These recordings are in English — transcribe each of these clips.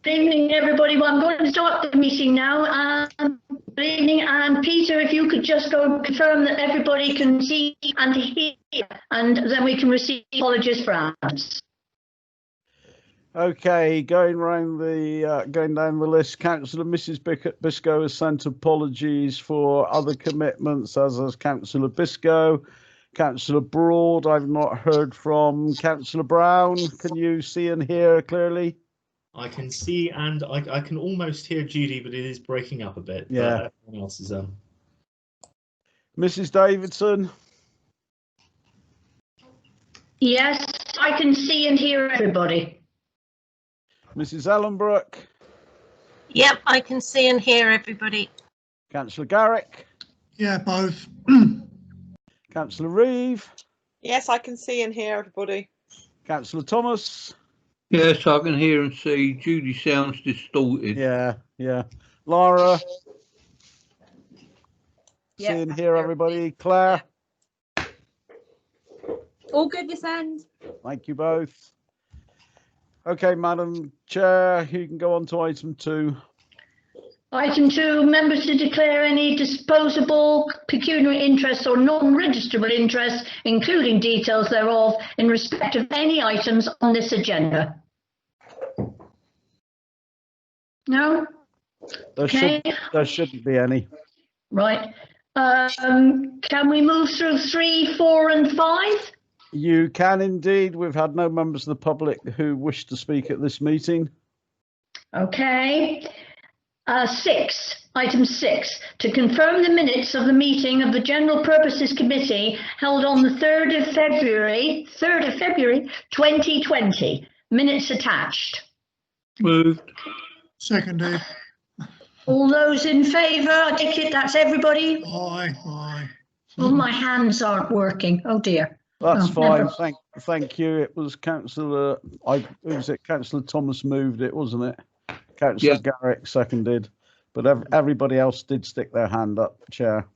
Good evening, everybody. Well, I'm going to start the meeting now. Good evening, and Peter, if you could just go confirm that everybody can see and hear, and then we can receive apologies for absence. Okay, going down the list, Councillor Mrs. Biscoe has sent apologies for other commitments, as has Councillor Biscoe. Councillor Broad, I've not heard from. Councillor Brown, can you see and hear clearly? I can see and I can almost hear Judy, but it is breaking up a bit. Yeah. But everyone else is Mrs. Davidson? Yes, I can see and hear everybody. Mrs. Ellenbrook? Yep, I can see and hear everybody. Councillor Garrick? Yeah, both. Councillor Reeve? Yes, I can see and hear everybody. Councillor Thomas? Yes, I can hear and see. Judy sounds distorted. Yeah. Laura? Yeah, See and hear everybody. Claire? All good this end. Thank you both. Okay, Madam Chair, you can go on to item 2. Item 2, members to declare any disposable pecuniary interests or non-registrable interests, including details thereof, in respect of any items on this agenda. No? There shouldn't be any. Right. Can we move through 3, 4 and 5? You can indeed. We've had no members of the public who wish to speak at this meeting. Okay. 6, item 6, to confirm the minutes of the meeting of the General Purposes Committee held on the 3rd of February 2020. Minutes attached. Moved. Seconded. All those in favour? I take it that's everybody? Aye. Oh, my hands aren't working. Oh dear. That's fine. Never. Thank you. It was Councillor Thomas moved it, wasn't it? Councillor Garrick seconded, but everybody else did stick their hand up, Chair.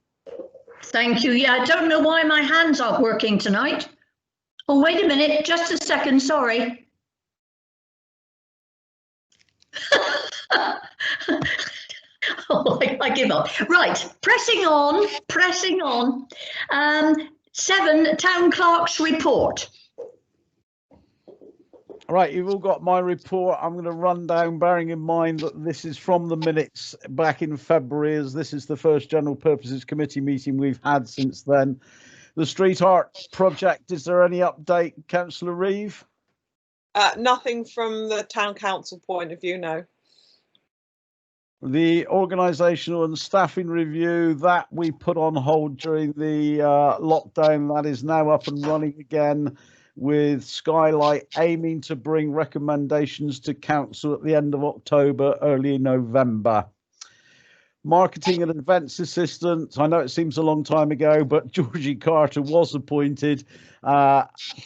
Thank you. Yeah, I don't know why my hands aren't working tonight. Oh, wait a minute. Just a second. Sorry. Oh, I give up. Right, pressing on. 7, Town Clerk's report. Right, you've all got my report. I'm going to run down, bearing in mind that this is from the minutes back in February, as this is the first General Purposes Committee meeting we've had since then. The Street Art Project, is there any update, Councillor Reeve? Nothing from the Town Council point of view, no. The organisational and staffing review that we put on hold during the lockdown, that is now up and running again, with Skylight aiming to bring recommendations to council at the end of October, early November. Marketing and events assistant, I know it seems a long time ago, but Georgie Carter was appointed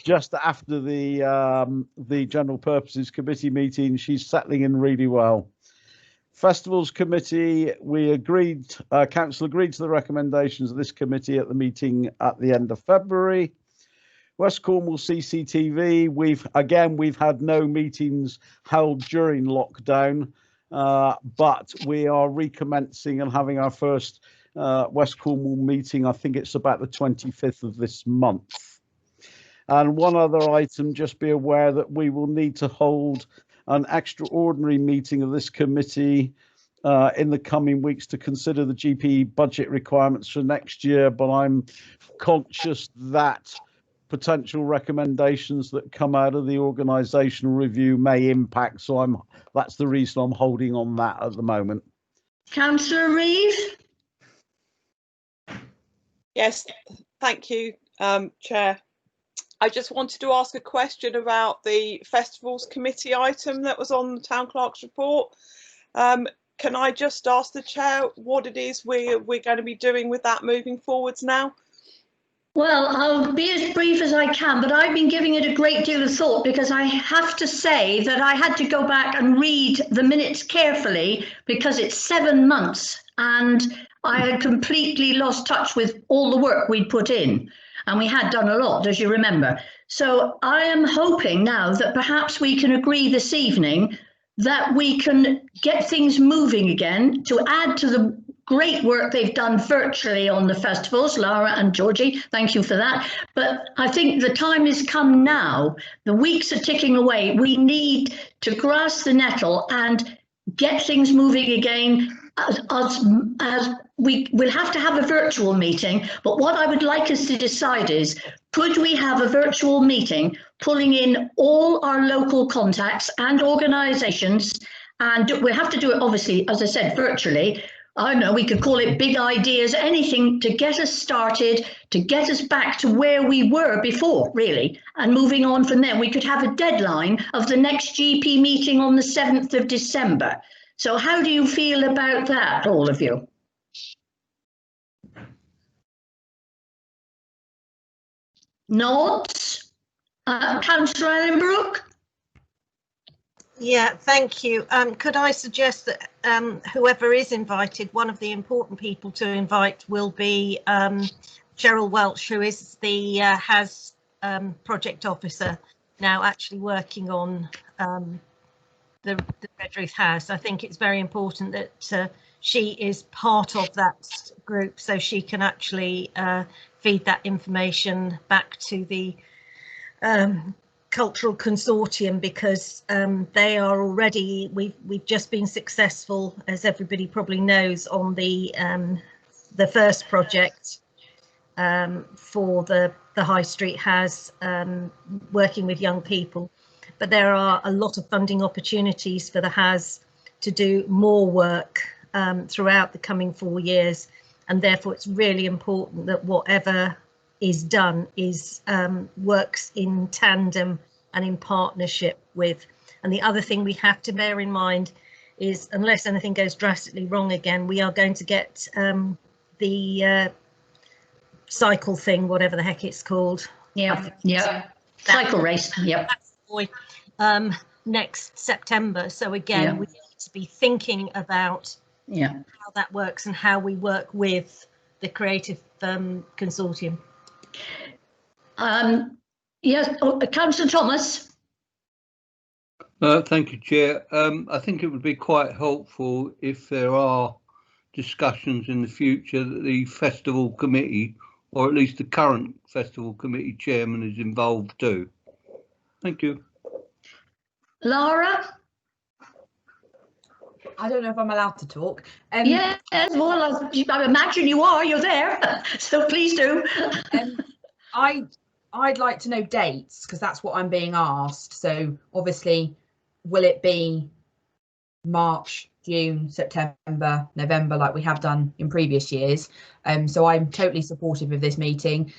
just after the General Purposes Committee meeting. She's settling in really well. Festivals Committee, we agreed, council agreed to the recommendations of this committee at the meeting at the end of February. West Cornwall CCTV, we've had no meetings held during lockdown, but we are recommencing and having our first West Cornwall meeting. I think it's about the 25th of this month. And one other item, just be aware that we will need to hold an extraordinary meeting of this committee in the coming weeks to consider the GP budget requirements for next year, but I'm conscious that potential recommendations that come out of the organisational review may impact, so that's the reason I'm holding on that at the moment. Councillor Reeve? Yes, thank you, Chair. I just wanted to ask a question about the Festivals Committee item that was on the Town Clerk's report. Can I just ask the Chair what it is we're going to be doing with that moving forwards now? Well, I'll be as brief as I can, but I've been giving it a great deal of thought, because I have to say that I had to go back and read the minutes carefully, because it's 7 months and I had completely lost touch with all the work we'd put in. And we had done a lot, as you remember. So I am hoping now that perhaps we can agree this evening that we can get things moving again, to add to the great work they've done virtually on the festivals, Lara and Georgie, thank you for that. But I think the time has come now. The weeks are ticking away. We need to grasp the nettle and get things moving again. As we will have to have a virtual meeting, but what I would like us to decide is, could we have a virtual meeting pulling in all our local contacts and organisations, and we'll have to do it obviously, as I said, virtually. I don't know, we could call it big ideas, anything to get us started, to get us back to where we were before, really, and moving on from there. We could have a deadline of the next GP meeting on the 7th of December. So how do you feel about that, all of you? Nods? Councillor Ellenbrook? Yeah, thank you. Could I suggest that whoever is invited, one of the important people to invite will be Cheryl Welch, who is the HAS project officer, now actually working on the Redruth House. I think it's very important that she is part of that group, so she can actually feed that information back to the cultural consortium, because they are already, we've just been successful, as everybody probably knows, on the first project for the High Street Has, working with young people. But there are a lot of funding opportunities for the Has to do more work throughout the coming 4 years, and therefore it's really important that whatever is done is works in tandem and in partnership with. And the other thing we have to bear in mind is, unless anything goes drastically wrong again, we are going to get the cycle thing, whatever the heck it's called. Yeah, yeah. Cycle race. Yep. Next September. So again, we need to be thinking about how that works and how we work with the creative consortium. Yes, Councillor Thomas. Thank you, Chair. I think it would be quite helpful if there are discussions in the future that the festival committee, or at least the current festival committee chairman, is involved too. Thank you. Lara? I don't know if I'm allowed to talk. Yes, well, I imagine you are, you're there, so please do. I'd like to know dates, because that's what I'm being asked. So obviously, will it be March, June, September, November, like we have done in previous years? So I'm totally supportive of this meeting.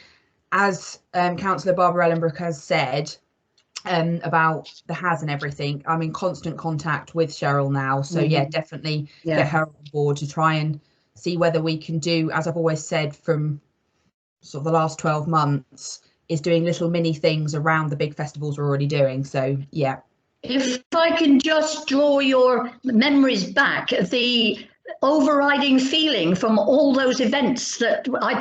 As Councillor Barbara Ellenbrook has said, about the Has and everything, I'm in constant contact with Cheryl now, so yeah, definitely get her on board to try and see whether we can do, as I've always said from sort of the last 12 months, is doing little mini things around the big festivals we're already doing. So yeah, if I can just draw your memories back, the overriding feeling from all those events that I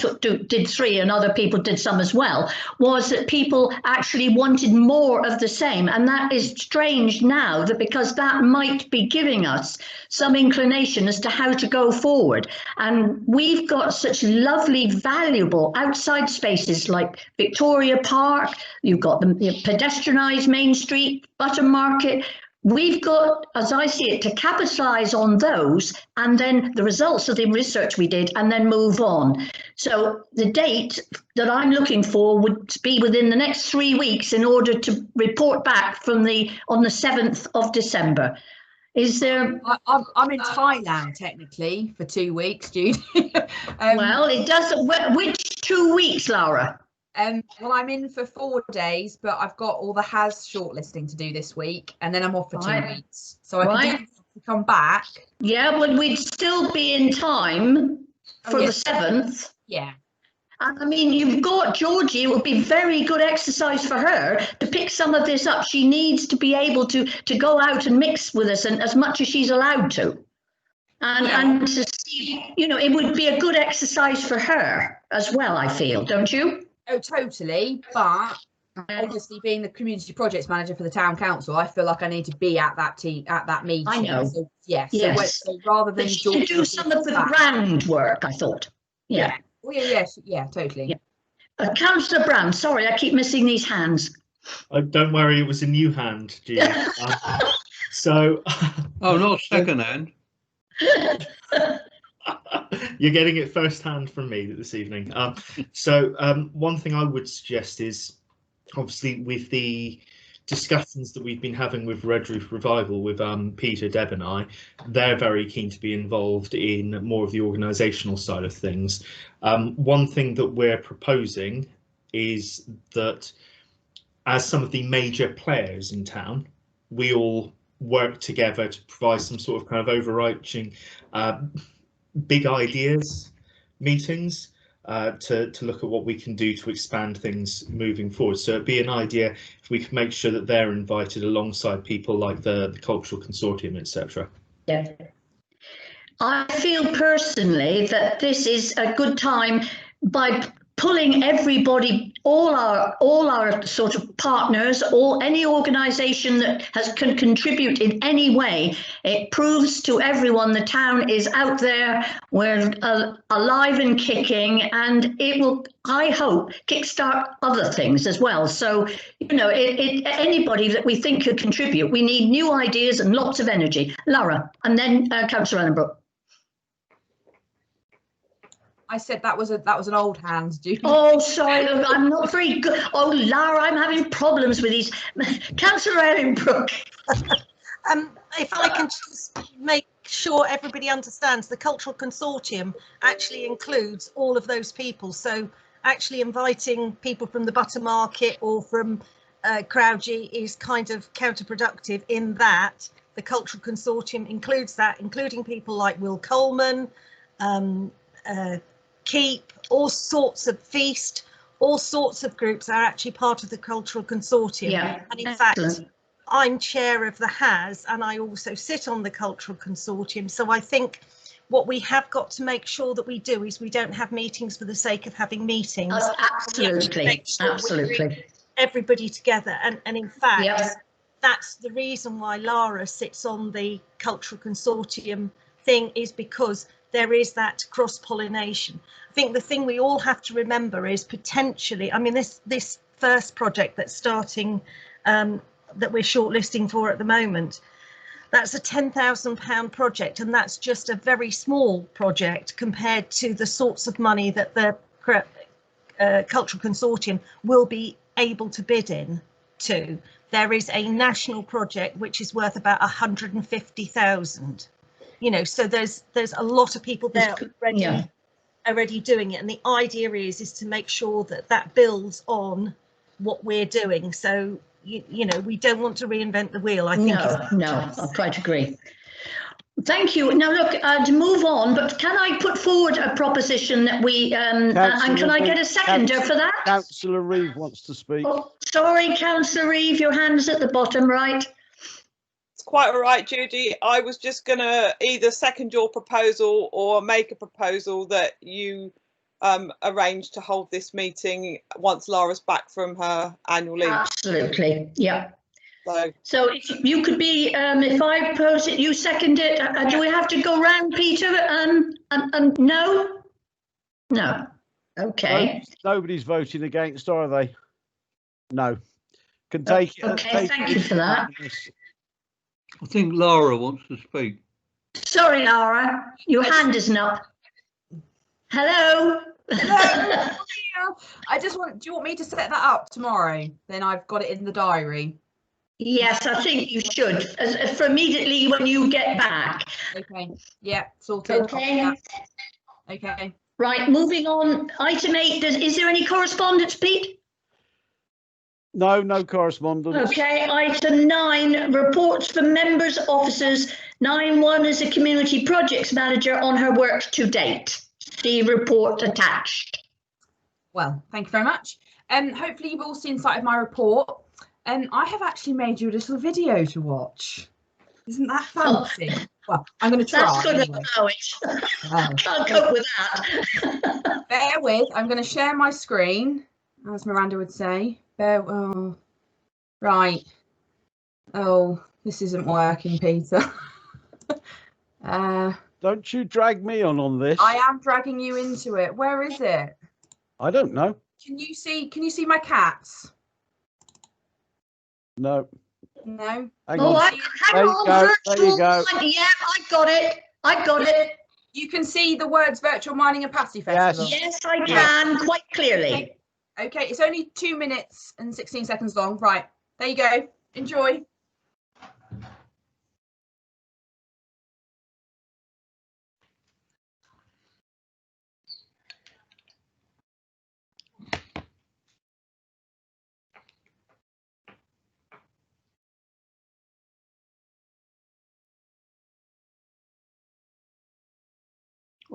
did 3 and other people did some as well, was that people actually wanted more of the same. And that is strange now, that because that might be giving us some inclination as to how to go forward. And we've got such lovely, valuable outside spaces like Victoria Park, you've got the pedestrianised Main Street, Butter Market. We've got, as I see it, to capitalise on those and then the results of the research we did and then move on. So the date that I'm looking for would be within the next 3 weeks in order to report back from on the 7th of December. Is there? I'm in Thailand technically for 2 weeks, Judy. Well, it doesn't. Which 2 weeks, Laura? Well, I'm in for 4 days, but I've got all the Has shortlisting to do this week, and then I'm off for 2 weeks. So I can come back. Yeah, but we'd still be in time for the 7th. Yeah. I mean, you've got Georgie. It would be very good exercise for her to pick some of this up. She needs to be able to go out and mix with us, and as much as she's allowed to. And to see, it would be a good exercise for her as well, I feel, don't you? Oh, totally. But obviously being the community projects manager for the town council, I feel like I need to be at that meeting. I know. So, yeah. Yes. So rather than But she can do some of the groundwork, I thought. Yeah. Oh, yeah, totally. Yeah. Councillor Brown, sorry, I keep missing these hands. Don't worry, it was a new hand, Judy. So. Oh, not second hand. You're getting it firsthand from me this evening. One thing I would suggest is, obviously, with the discussions that we've been having with Redruth Revival, with Peter, Deb and I, they're very keen to be involved in more of the organisational side of things. One thing that we're proposing is that, as some of the major players in town, we all work together to provide some sort of kind of overarching big ideas meetings to look at what we can do to expand things moving forward. So it'd be an idea if we could make sure that they're invited alongside people like the Cultural Consortium, etc. Yeah. I feel personally that this is a good time by pulling everybody, all our sort of partners, or any organisation that can contribute in any way. It proves to everyone the town is out there, we're alive and kicking, and it will, I hope, kickstart other things as well. So, you know, anybody that we think could contribute, we need new ideas and lots of energy. Lara, and then Councillor Ellenbrook. I said that was an old hand, Judy. Oh, sorry, look, I'm not very good. Oh, Lara, I'm having problems with these. Councillor Ellenbrook. If I can just make sure everybody understands, the Cultural Consortium actually includes all of those people. So actually inviting people from the Butter Market or from Crowdie is kind of counterproductive in that the Cultural Consortium includes that, including people like Will Coleman, Keep, all sorts of Feast, all sorts of groups are actually part of the Cultural Consortium. Yeah, and in fact, I'm chair of the HAS and I also sit on the Cultural Consortium. So I think what we have got to make sure that we do is we don't have meetings for the sake of having meetings. Absolutely, absolutely. Everybody together. And in fact, that's the reason why Lara sits on the Cultural Consortium thing, is because there is that cross-pollination. I think the thing we all have to remember is potentially, I mean, this first project that's starting, that we're shortlisting for at the moment, that's a £10,000 project, and that's just a very small project compared to the sorts of money that the Cultural Consortium will be able to bid in to. There is a national project which is worth about 150,000. You know, so there's a lot of people there already doing it, and the idea is to make sure that builds on what we're doing. So you know, we don't want to reinvent the wheel. I think no, I quite agree. Thank you. Now look, to move on, but can I put forward a proposition that we and can I get a seconder for that? Councillor Reeve wants to speak. Oh, sorry, Councillor Reeve, your hand's at the bottom right. It's quite all right, Judy. I was just going to either second your proposal or make a proposal that you arrange to hold this meeting once Lara's back from her annual leave. Absolutely, yeah. So if you could be, if I propose it, you second it. Do we have to go round, Peter? No? No. Okay. Nobody's voting against, are they? No. Can take it. Okay, thank you for that. I think Lara wants to speak. Sorry, Lara, your hand isn't up. Hello. I just want, do you want me to set that up tomorrow? Then I've got it in the diary. Yes, I think you should, for immediately when you get back. Okay, yeah, sorted. Okay. Okay. Right, moving on. Item 8, is there any correspondence, Pete? No correspondence. Okay, item 9, reports from members, officers. 9.1 is the community projects manager on her work to date. See report attached. Well, thank you very much. Hopefully you've all seen sight of my report. I have actually made you a little video to watch. Isn't that fancy? Oh. Well, I'm going to try. That's going to allow it. I can't cope with that. Bear with. I'm going to share my screen. as Miranda would say. Oh, right. Oh, this isn't working, Peter. Don't you drag me on this. I am dragging you into it. Where is it? I don't know. Can you see my cats? No. No. Hang Oh, on. hang on, There you go. Yeah, I got it. I got it. You can see the words Virtual Mining and Passy Festival. Yes, I can, quite clearly. Okay, it's only 2 minutes and 16 seconds long. Right, there you go. Enjoy.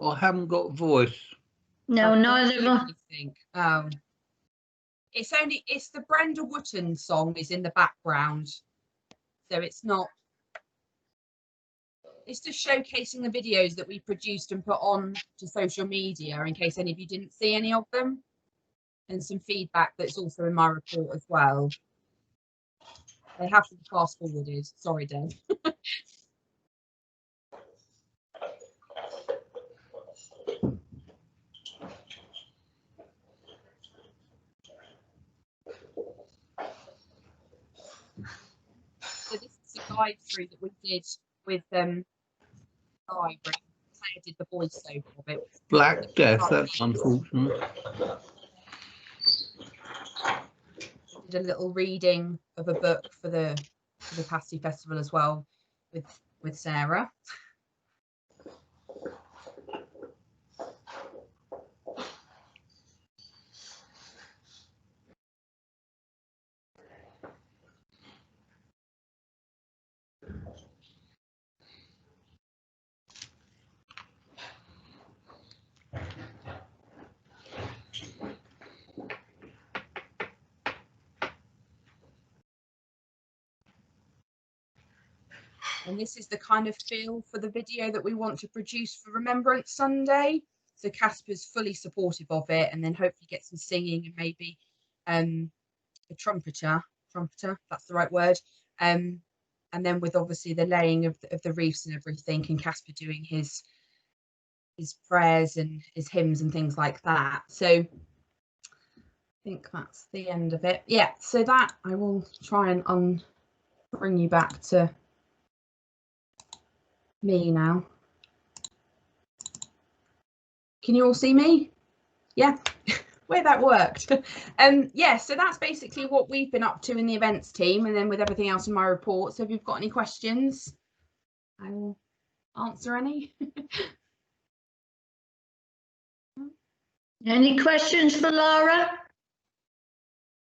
I haven't got a voice. No, neither of them. It's the Brenda Wooten song is in the background. So it's not. It's just showcasing the videos that we produced and put on to social media in case any of you didn't see any of them. And some feedback that's also in my report as well. They have to be fast forwarded. Sorry, Dave. So this is a guide through that we did with the library. I did the voiceover of it. Black Death, that's unfortunate. Did a little reading of a book for the Passy Festival as well with Sarah. And this is the kind of feel for the video that we want to produce for Remembrance Sunday. So Casper's fully supportive of it, and then hopefully get some singing and maybe a trumpeter, that's the right word. And then with obviously the laying of the reefs and everything, and Casper doing his prayers and his hymns and things like that. So I think that's the end of it. Yeah, so that I will try and bring you back to me now. Can you all see me? Yeah, where that worked. Yeah, so that's basically what we've been up to in the events team, and then with everything else in my report. So if you've got any questions, I will answer any. Any questions for Laura?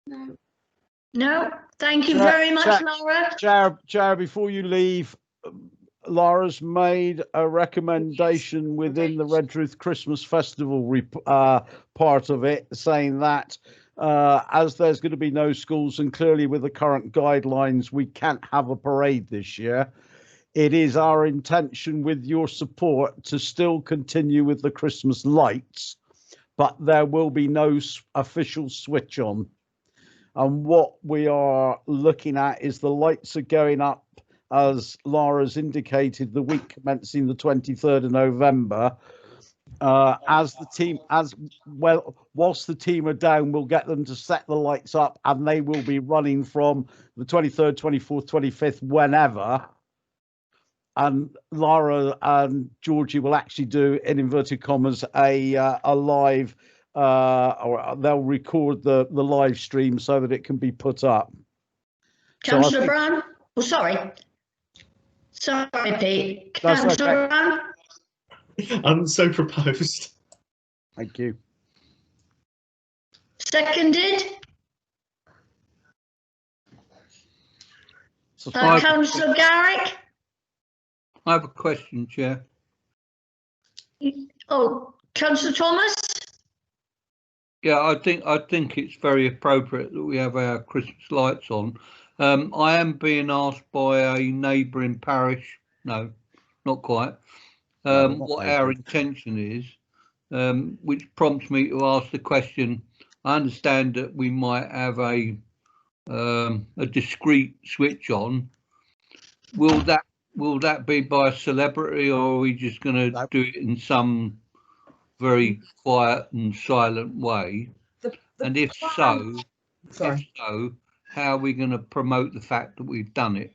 No. No? Thank you very much, Laura. Jar, before you leave, Laura's made a recommendation within the Redruth Christmas Festival part of it, saying that as there's going to be no schools and clearly with the current guidelines, we can't have a parade this year. It is our intention with your support to still continue with the Christmas lights, but there will be no official switch on. And what we are looking at is the lights are going up, as Laura's indicated, the week commencing the 23rd of November. Whilst the team are down, we'll get them to set the lights up, and they will be running from the 23rd, 24th, 25th, whenever. And Laura and Georgie will actually do, in inverted commas, a live, or they'll record the live stream so that it can be put up. Councillor Brown? Oh, sorry. Sorry, Pete. Councillor Brown? So proposed. Thank you. Seconded? Councillor Garrick? I have a question, Chair. Oh, Councillor Thomas? Yeah, I think it's very appropriate that we have our Christmas lights on. I am being asked by a neighbouring parish, no, not quite, what our intention is, which prompts me to ask the question, I understand that we might have a discrete switch on. Will that be by a celebrity, or are we just going to do it in some very quiet and silent way? And if so, how are we going to promote the fact that we've done it?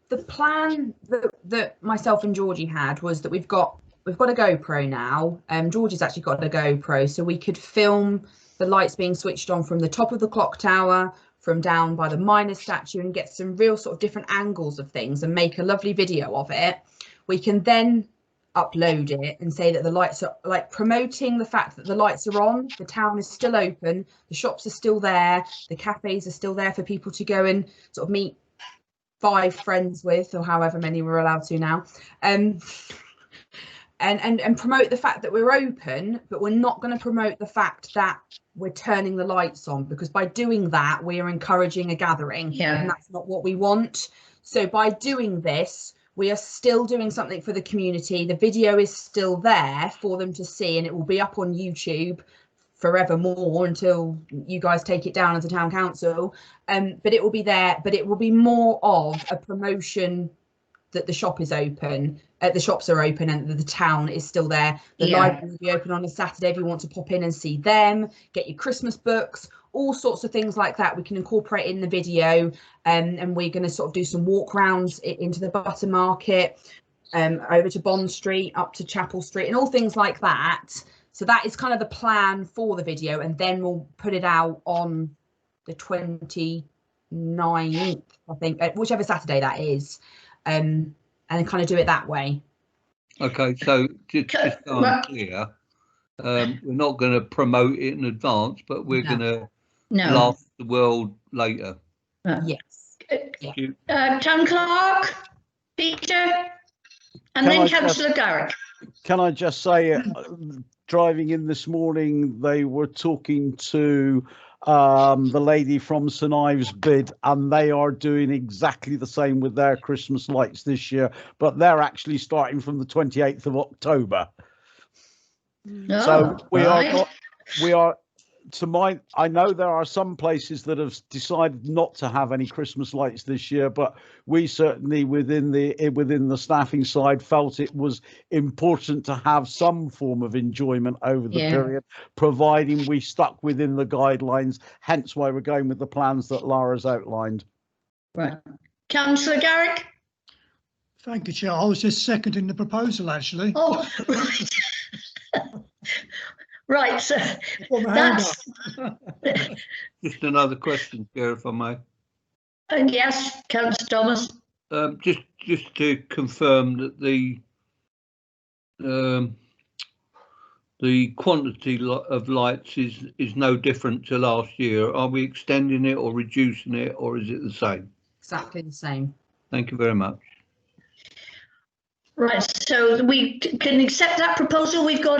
The plan that myself and Georgie had was that we've got a GoPro now. Georgie's actually got a GoPro, so we could film the lights being switched on from the top of the clock tower, from down by the miners statue, and get some real sort of different angles of things and make a lovely video of it. We can then upload it and say that the lights are, like, promoting the fact that the lights are on, the town is still open, the shops are still there, the cafes are still there for people to go and sort of meet 5 friends with, or however many we're allowed to now, and promote the fact that we're open, but we're not going to promote the fact that we're turning the lights on, because by doing that we are encouraging a gathering, and that's not what we want. So by doing this, we are still doing something for the community. The video is still there for them to see, and it will be up on YouTube forevermore until you guys take it down as a town council. But it will be there, but it will be more of a promotion that the shop is open, the shops are open, and the town is still there. The library will be open on a Saturday if you want to pop in and see them, get your Christmas books, all sorts of things like that we can incorporate in the video. And we're going to sort of do some walk rounds into the Butter Market, over to Bond Street, up to Chapel Street, and all things like that. So that is kind of the plan for the video, and then we'll put it out on the 29th, I think, whichever Saturday that is, and kind of do it that way. Okay, so just so I'm clear, we're not going to promote it in advance, but we're going to blast the world later. Yes. Town Clerk, Peter, and then Councillor Garrick. Can I just say, driving in this morning, they were talking to the lady from St Ives Bid, and they are doing exactly the same with their Christmas lights this year, but they're actually starting from the 28th of October. So we are I know there are some places that have decided not to have any Christmas lights this year, but we certainly within the staffing side felt it was important to have some form of enjoyment over the period, providing we stuck within the guidelines, hence why we're going with the plans that Lara's outlined. Right. Councillor Garrick? Thank you, Chair. I was just seconding the proposal, actually. Oh, right. Right, so that's just another question, Chair, if I may. Yes, Councillor Thomas. Just to confirm that the quantity of lights is no different to last year. Are we extending it or reducing it, or is it the same? Exactly the same. Thank you very much. Right, so we can accept that proposal. We've got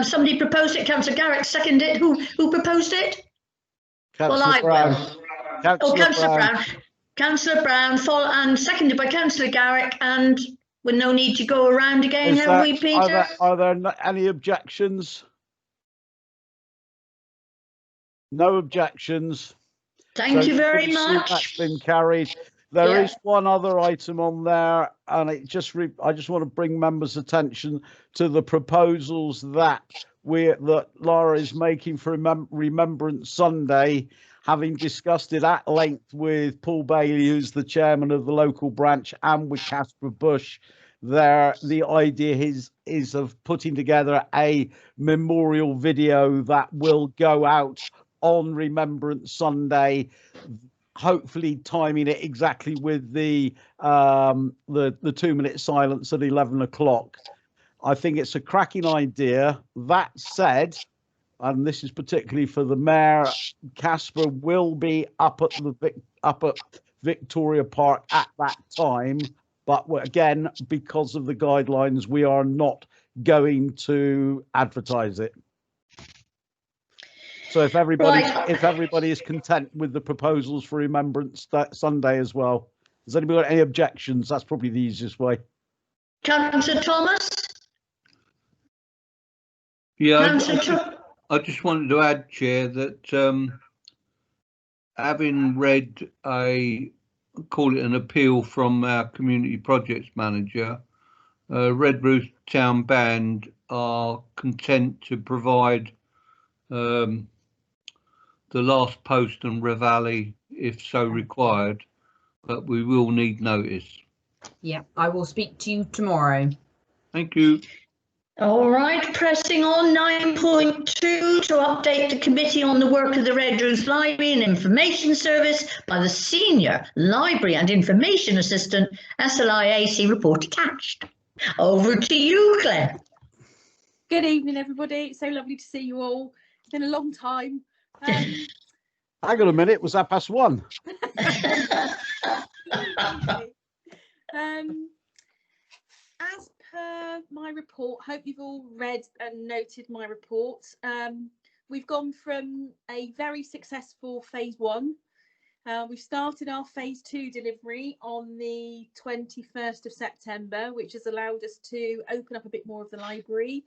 somebody proposed it. Councillor Garrick seconded it. Who proposed it? Councillor Brown. Councillor Brown. Councillor Brown, and seconded by Councillor Garrick, and with no need to go around again, have we, Peter? Are there any objections? No objections. Thank you very much. That's been carried. There is one other item on there, and I just want to bring members' attention to the proposals that Lara is making for Remembrance Sunday, having discussed it at length with Paul Bailey, who's the chairman of the local branch, and with Casper Bush. The idea is of putting together a memorial video that will go out on Remembrance Sunday, hopefully timing it exactly with the 2-minute silence at 11 o'clock. I think it's a cracking idea. That said, and this is particularly for the mayor, Casper will be up at Victoria Park at that time, but again, because of the guidelines, we are not going to advertise it. So if everybody is content with the proposals for Remembrance Sunday as well, has anybody got any objections? That's probably the easiest way. Councillor Thomas? Yeah, I just wanted to add, Chair, that having read call it an appeal from our community projects manager, Redruth Town Band are content to provide the last post and reveille if so required, but we will need notice. Yeah, I will speak to you tomorrow. Thank you. All right, pressing on 9.2 to update the committee on the work of the Redruth Library and Information Service by the Senior Library and Information Assistant, SLIAC report attached. Over to you, Claire. Good evening, everybody. It's so lovely to see you all. It's been a long time. Hang on a minute, was that +1? As per my report, hope you've all read and noted my report. We've gone from a very successful phase 1. We've started our phase 2 delivery on the 21st of September, which has allowed us to open up a bit more of the library,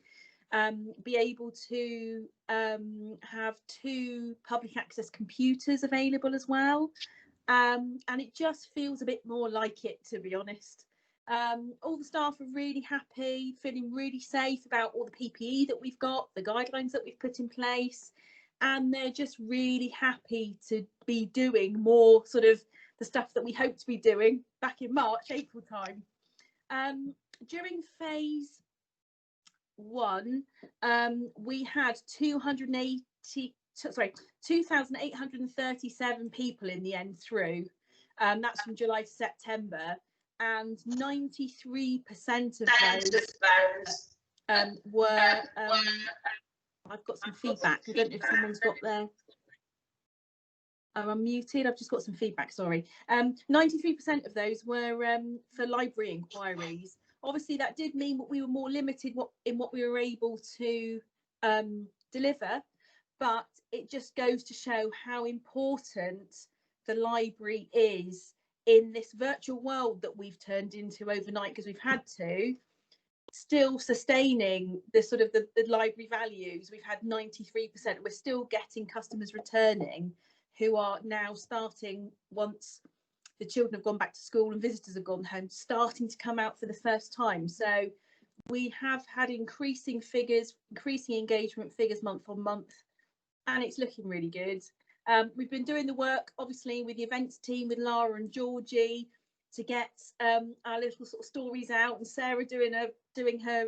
be able to have 2 public access computers available as well. And it just feels a bit more like it, to be honest. All the staff are really happy, feeling really safe about all the PPE that we've got, the guidelines that we've put in place, and they're just really happy to be doing more sort of the stuff that we hoped to be doing back in March, April time. During phase 1, we had 2,837 people in the end through. That's from July to September. And 93% of those were, I've got some feedback. I don't know if someone's got their, I'm muted. I've just got some feedback, sorry. 93% of those were for library inquiries. Obviously, that did mean that we were more limited in what we were able to deliver, but it just goes to show how important the library is in this virtual world that we've turned into overnight, because we've had to, still sustaining the sort of the library values. We've had 93%. We're still getting customers returning who are now starting, once the children have gone back to school and visitors have gone home, starting to come out for the first time. So we have had increasing figures, increasing engagement figures month on month, and it's looking really good. We've been doing the work, obviously, with the events team, with Lara and Georgie, to get our little sort of stories out, and Sarah doing her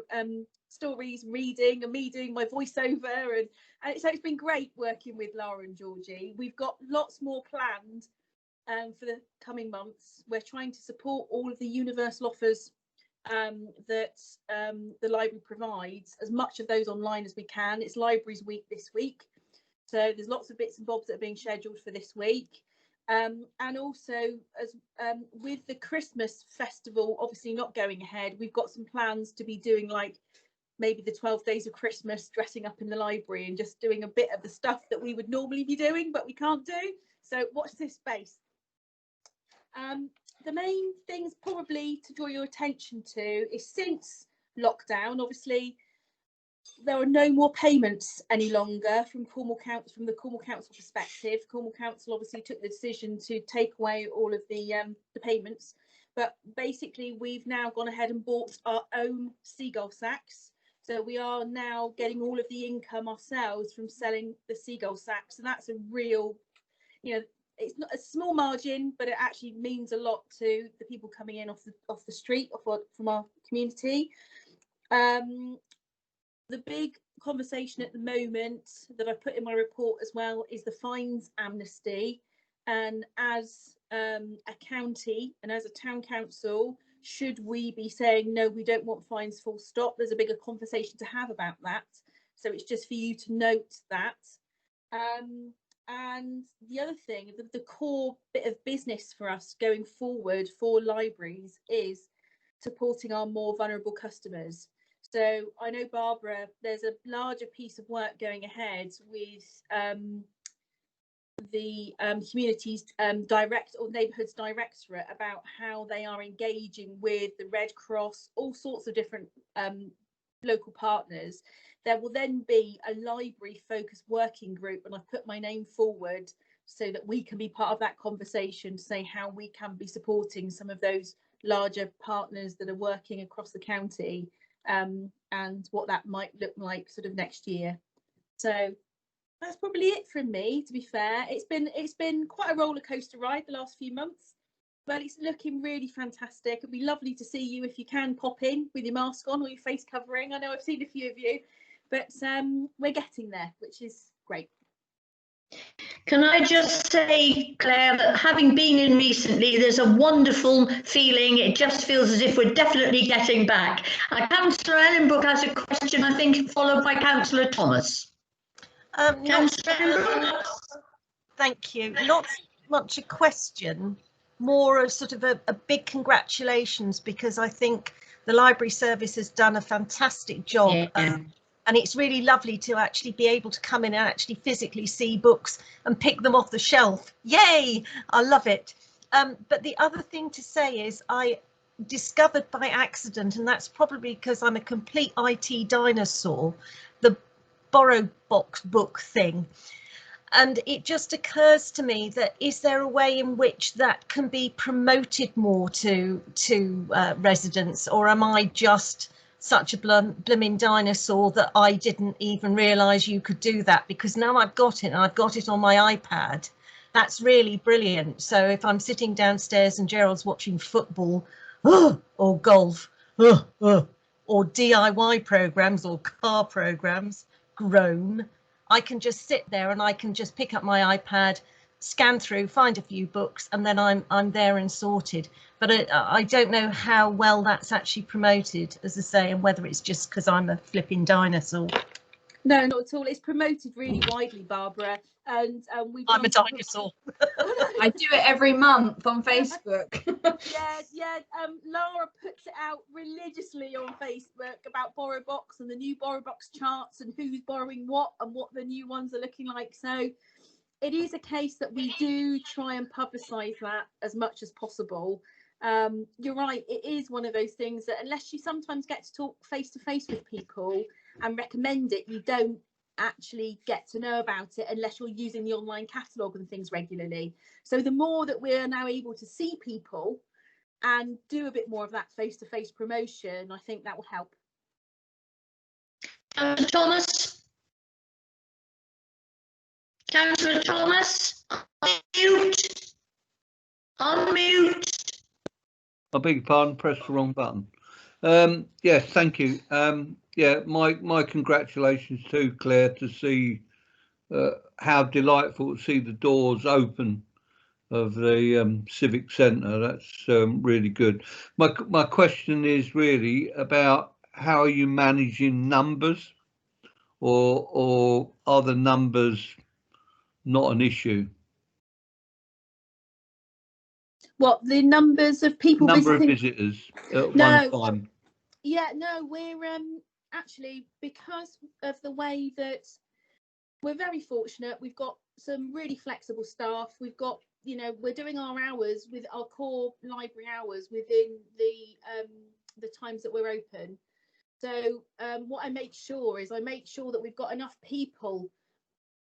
stories, reading, and me doing my voiceover, and so it's been great working with Lara and Georgie. We've got lots more planned for the coming months. We're trying to support all of the universal offers that the library provides, as much of those online as we can. It's Libraries Week this week. So there's lots of bits and bobs that are being scheduled for this week. And also, as with the Christmas festival obviously not going ahead, we've got some plans to be doing like maybe the 12 days of Christmas, dressing up in the library and just doing a bit of the stuff that we would normally be doing, but we can't do. So watch this space. The main things probably to draw your attention to is, since lockdown, obviously, there are no more payments any longer from Cornwall Council, from the Cornwall Council perspective. Cornwall Council obviously took the decision to take away all of the payments, but basically we've now gone ahead and bought our own seagull sacks. So we are now getting all of the income ourselves from selling the seagull sacks, and that's a real, it's not a small margin, but it actually means a lot to the people coming in off the street, from our community. The big conversation at the moment that I put in my report as well is the fines amnesty. And as a county and as a town council, should we be saying, no, we don't want fines, full stop? There's a bigger conversation to have about that. So it's just for you to note that. And the other thing, the core bit of business for us going forward for libraries is supporting our more vulnerable customers. So I know, Barbara, there's a larger piece of work going ahead with the communities direct or neighbourhoods directorate about how they are engaging with the Red Cross, all sorts of different local partners. There will then be a library focused working group, and I've put my name forward so that we can be part of that conversation to say how we can be supporting some of those larger partners that are working across the county, and what that might look like sort of next year. So that's probably it from me, to be fair. It's been quite a roller coaster ride the last few months, but it's looking really fantastic. It'd be lovely to see you if you can pop in with your mask on or your face covering. I know I've seen a few of you, but we're getting there, which is great. Can I just say, Claire, that having been in recently, there's a wonderful feeling. It just feels as if we're definitely getting back. Councillor Ellenbrook has a question, I think, followed by Councillor Thomas. Councillor Ellenbrook? Thank you. Not much a question, more a sort of a big congratulations, because I think the library service has done a fantastic job. Yeah. And it's really lovely to actually be able to come in and actually physically see books and pick them off the shelf. Yay! I love it. But the other thing to say is I discovered by accident, and that's probably because I'm a complete IT dinosaur, the borrow box book thing. And it just occurs to me that is there a way in which that can be promoted more to residents, or am I just such a blooming dinosaur that I didn't even realise you could do that? Because now I've got it, and I've got it on my iPad. That's really brilliant. So if I'm sitting downstairs and Gerald's watching football or golf or DIY programmes or car programmes, groan, I can just sit there and I can just pick up my iPad, scan through, find a few books, and then I'm there and sorted. But I don't know how well that's actually promoted, as I say, and whether it's just because I'm a flipping dinosaur. No, not at all. It's promoted really widely, Barbara, and I'm a dinosaur. I do it every month on Facebook. Yeah. Lara puts it out religiously on Facebook about Borrow Box and the new Borrow Box charts and who's borrowing what and what the new ones are looking like. So it is a case that we do try and publicise that as much as possible. You're right, it is one of those things that unless you sometimes get to talk face to face with people and recommend it, you don't actually get to know about it unless you're using the online catalogue and things regularly. So the more that we're now able to see people and do a bit more of that face to face promotion, I think that will help. Thomas? Councillor Thomas? Unmute. Unmute. I beg your pardon, pressed the wrong button. Yes, thank you. Yeah, my congratulations to Claire to see how delightful to see the doors open of the Civic Centre. That's really good. My question is really about how are you managing numbers, or are the numbers not an issue? What, the numbers of people Number visiting? of visitors at one time. Yeah, no, we're actually, because of the way that we're very fortunate, we've got some really flexible staff. We've got, you know, we're doing our hours with our core library hours within the times that we're open. So what I make sure is that we've got enough people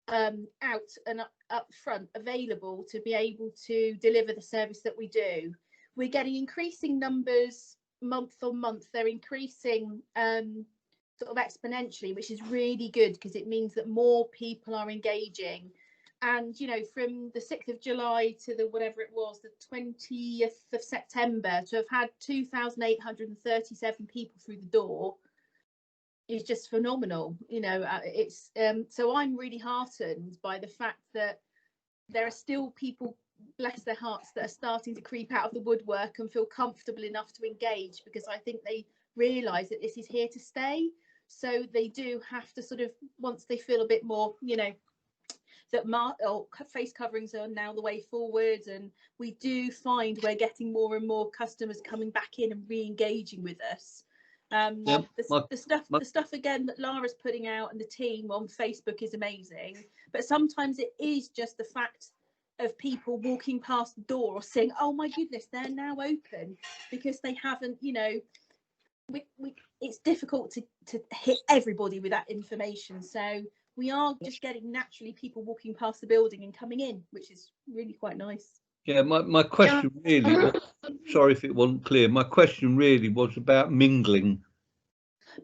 out and up front available to be able to deliver the service that we do. We're getting increasing numbers month on month. They're increasing sort of exponentially, which is really good because it means that more people are engaging. And, you know, from the 6th of July to the whatever it was, the 20th of September, to have had 2,837 people through the door is just phenomenal. You know, it's so I'm really heartened by the fact that there are still people, bless their hearts, that are starting to creep out of the woodwork and feel comfortable enough to engage, because I think they realise that this is here to stay. So they do have to sort of, once they feel a bit more, you know, that face coverings are now the way forward, and we do find we're getting more and more customers coming back in and re-engaging with us. The stuff again that Lara's putting out and the team on Facebook is amazing, but sometimes it is just the fact of people walking past the door or saying, oh my goodness, they're now open, because they haven't, you know, it's difficult to hit everybody with that information. So we are just getting naturally people walking past the building and coming in, which is really quite nice. Yeah, my question really was, sorry if it wasn't clear, my question really was about mingling.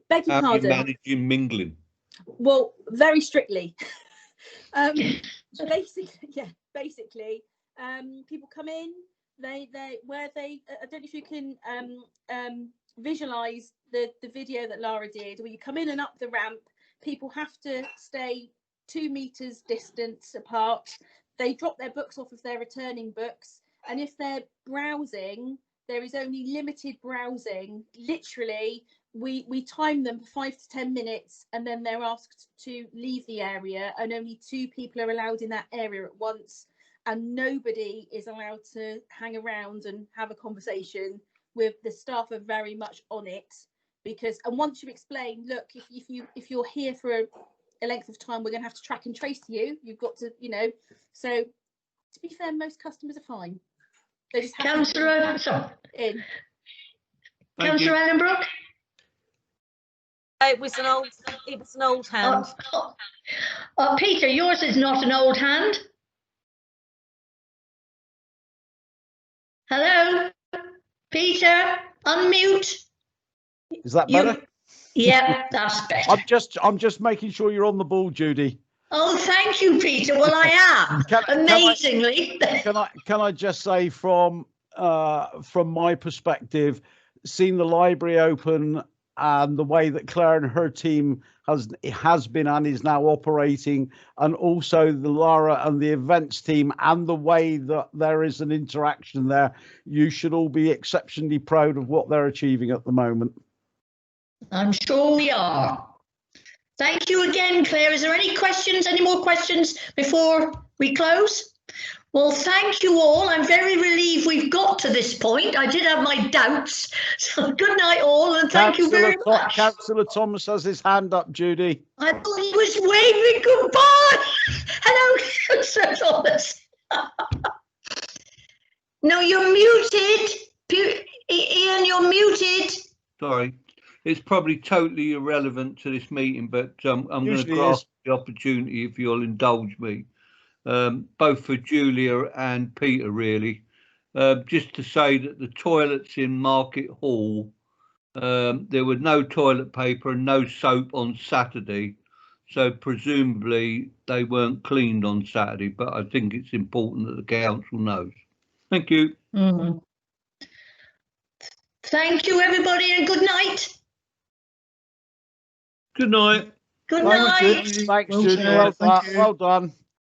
Beg your How are you pardon. managing mingling? Well, very strictly. Basically, people come in, they I don't know if you can visualize the video that Lara did, where you come in and up the ramp, people have to stay 2 meters distance apart. They drop their books off of their returning books, and if they're browsing, there is only limited browsing. Literally, we time them for 5 to 10 minutes, and then they're asked to leave the area, and only 2 people are allowed in that area at once, and nobody is allowed to hang around and have a conversation. With the staff are very much on it, because, and once you explain, look, if you're here for a length of time, we're going to have to track and trace you. You've got to, you know. So to be fair, most customers are fine. They just have Councillor in. Councillor Ellenbrook. It was an old hand. Peter, yours is not an old hand. Hello, Peter, unmute. Is that better? Yeah, that's better. I'm just making sure you're on the ball, Judy. Oh, thank you, Peter. Well, I am. Amazingly. Can I just say from my perspective, seeing the library open and the way that Claire and her team has been and is now operating, and also the Lara and the events team, and the way that there is an interaction there, you should all be exceptionally proud of what they're achieving at the moment. I'm sure we are. Thank you again, Claire. Is there any questions, any more questions before we close? Well, thank you all. I'm very relieved we've got to this point. I did have my doubts. So good night all, and thank you very much. Councillor Thomas has his hand up, Judy. I thought he was waving goodbye. Hello, Councillor Thomas. No, you're muted. Ian, you're muted. Sorry. It's probably totally irrelevant to this meeting, but I'm going to grasp the opportunity, if you'll indulge me, both for Julia and Peter, really, just to say that the toilets in Market Hall, there was no toilet paper and no soap on Saturday, so presumably they weren't cleaned on Saturday, but I think it's important that the council knows. Thank you. Mm-hmm. Thank you, everybody, and good night. Good night. Good night. Thanks, Judy. Well done.